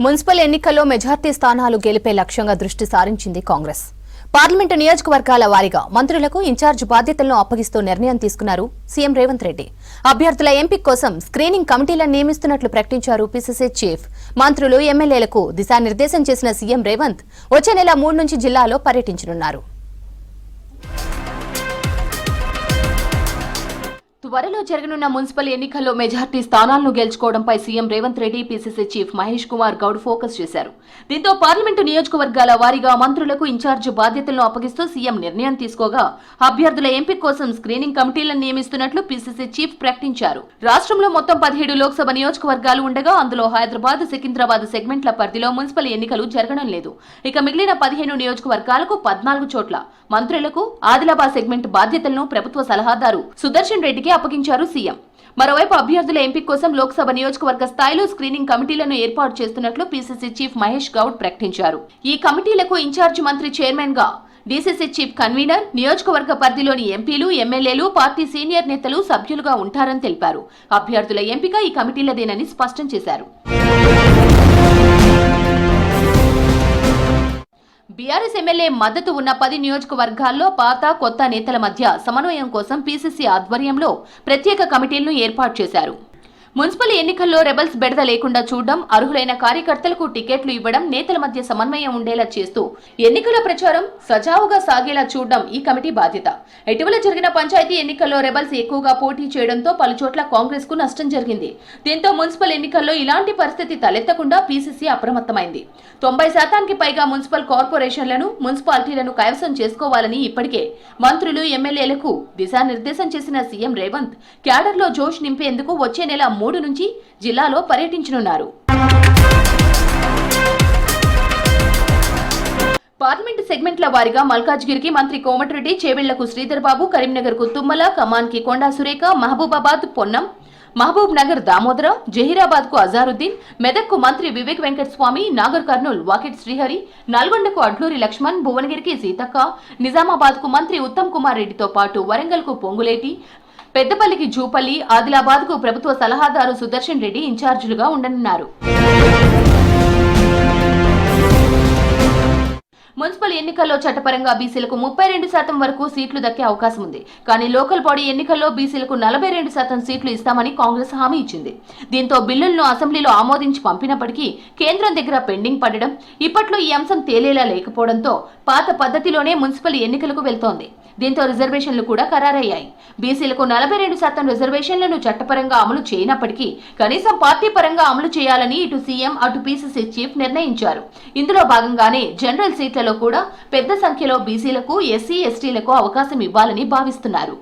Municipal ఎన్నికల్లో majority స్థానాలు గెలిపే లక్ష్యంగా దృష్టి సారించింది కాంగ్రెస్. పార్లమెంటు నియోజకవర్గాల వారీగా మంత్రులకు ఇన్ఛార్జ్ బాధ్యతలను అప్పగిస్తూ నిర్ణయం తీసుకున్నారు సీఎం రేవంత్ రెడ్డి. అభ్యర్థుల ఎంపిక కోసం స్క్రీనింగ్ కమిటీలను నియమిస్తున్నట్లు ప్రకటించారు పీసీసీ చీఫ్. మంత్రులు, ఎమ్మెల్యేలకు దిశానిర్దేశం చేసిన సీఎం రేవంత్ వచ్చే నెల 3 నుంచి జిల్లాలో పర్యటించనున్నారు. త్వరలో జరగనున్న మున్సిపల్ ఎన్నికల్లో మెజార్టీ స్థానాలను గెలుచుకోవడంపై CM Revanth Reddy, PCC chief Mahesh Kumar Goud focus చేశారు. దీంతో పార్లమెంటు నియోజకవర్గాల వారీగా మంత్రులకు ఇన్ఛార్జ్ బాధ్యతలను అప్పగిస్తూ సీఎం నిర్ణయం తీసుకోగా అభ్యర్థుల ఎంపిక కోసం స్క్రీనింగ్ కమిటీలను నియమిస్తున్నట్లు పీసీసీ చీఫ్ ప్రకటించారు. రాష్ట్రంలో మొత్తం 17 లోక్సభ నియోజకవర్గాలు ఉండగా అందులో హైదరాబాద్, సికింద్రాబాద్ సెగ్మెంట్ల పరిధిలో మున్సిపల్ ఎన్నికలు జరగడం లేదు. ఇక మిగిలిన 15 నియోజకవర్గాలకు 14 చోట్ల మంత్రులకు ఆదిలాబాద్ సెగ్మెంట్ బాధ్యతలను ప్రభుత్వ సలహాదారు సుదర్శన్ రెడ్డికి అప్పగించారు సీఎం. మరోవైపు అభ్యర్థుల ఎంపిక కోసం లోక్సభ నియోజకవర్గ స్థాయిలో స్క్రీనింగ్ కమిటీలను ఏర్పాటు చేస్తున్నట్లు పీసీసీ చీఫ్ మహేష్ గౌడ్ ప్రకటించారు. ఈ కమిటీలకు ఇన్ఛార్జ్ మంత్రి చైర్మన్ గా, డీసీసీ చీఫ్ కన్వీనర్, నియోజకవర్గ పరిధిలోని ఎంపీలు, ఎమ్మెల్యేలు, పార్టీ సీనియర్ నేతలు సభ్యులుగా ఉంటారని తెలిపారు. అభ్యర్థుల ఎంపిక ఈ కమిటీలదేనని స్పష్టం చేశారు. బీఆర్ఎస్ ఎమ్మెల్యే మద్దతు ఉన్న 10 నియోజకవర్గాల్లో పాత, కొత్త నేతల మధ్య సమన్వయం కోసం పీసీసీ ఆధ్వర్యంలో ప్రత్యేక కమిటీలను ఏర్పాటు చేశారు. మున్సిపల్ ఎన్నికల్లో రెబల్స్ బెడద లేకుండా చూడడం, అర్హులైన కార్యకర్తలకు టికెట్లు ఇవ్వడం, నేతల మధ్య సమన్వయం ఉండేలా చేస్తూ ఎన్నికల ప్రచారం సజావుగా సాగేలా చూడడం ఈ కమిటీ బాధ్యత. ఇటీవల జరిగిన పంచాయతీ ఎన్నికల్లో రెబల్స్ ఎక్కువగా పోటీ చేయడంతో పలుచోట్ల కాంగ్రెస్ కు నష్టం జరిగింది. దీంతో మున్సిపల్ ఎన్నికల్లో ఇలాంటి పరిస్థితి తలెత్తకుండా పీసీసీ అప్రమత్తమైంది. 90% పైగా మున్సిపల్ కార్పొరేషన్లను, మున్సిపాలిటీలను కైవసం చేసుకోవాలని ఇప్పటికే మంత్రులు, ఎమ్మెల్యేలకు దిశానిర్దేశం చేసిన సీఎం రేవంత్ క్యాడర్లో జోష్ నింపేందుకు వచ్చే నెల 3 నుంచి జిల్లాలో పర్యటించనున్నారు. పార్లమెంటు సెగ్మెంట్ల వారీగా మల్కాజ్గిరికి మంత్రి కోమటిరెడ్డి, చేవెళ్లకు శ్రీధర్ బాబు, కరీంనగర్ కు తుమ్మల, ఖమ్మాన్కి కొండా సురేఖ, మహబూబాబాద్ పొన్నం, మహబూబ్ నగర్ దామోదర, జహీరాబాద్ కు అజారుద్దీన్, మెదక్కు మంత్రి వివేక్ వెంకటస్వామి, నాగర్ కర్నూల్ వాకిట్ శ్రీహరి, నల్గొండకు అడ్లూరి లక్ష్మణ్, భువనగిరికి సీతక్క, నిజామాబాద్ కు మంత్రి ఉత్తమ్ కుమార్ రెడ్డితో పాటు వరంగల్ కు పొంగులేటి, పెద్దపల్లికి జూపల్లి, ఆదిలాబాద్ కు ప్రభుత్వ సలహాదారు సుదర్శన్ రెడ్డి ఇన్ఛార్జీలుగా ఉండనున్నారు. మున్సిపల్ ఎన్నికల్లో చట్టపరంగా బీసీలకు 32% వరకు సీట్లు దక్కే అవకాశం ఉంది. కానీ లోకల్ బాడీ ఎన్నికల్లో బీసీలకు 42% సీట్లు ఇస్తామని కాంగ్రెస్ హామీ ఇచ్చింది. దీంతో బిల్లులను అసెంబ్లీలో ఆమోదించి పంపినప్పటికీ కేంద్రం దగ్గర పెండింగ్ పడడం, ఇప్పట్లో ఈ అంశం తేలేలా లేకపోవడంతో పాత పద్ధతిలోనే మున్సిపల్ ఎన్నికలకు వెళ్తోంది. దీంతో రిజర్వేషన్లు కూడా ఖరారయ్యాయి. బీసీలకు 42% రిజర్వేషన్లను చట్టపరంగా అమలు చేయనప్పటికీ కనీసం పార్టీ పరంగా అమలు చేయాలని ఇటు సీఎం, అటు పీసీసీ చీఫ్ నిర్ణయించారు. ఇందులో భాగంగానే జనరల్ సీట్లలో కూడా పెద్ద సంఖ్యలో బీసీలకు, ఎస్సీ, ఎస్టీలకు అవకాశం ఇవ్వాలని భావిస్తున్నారు.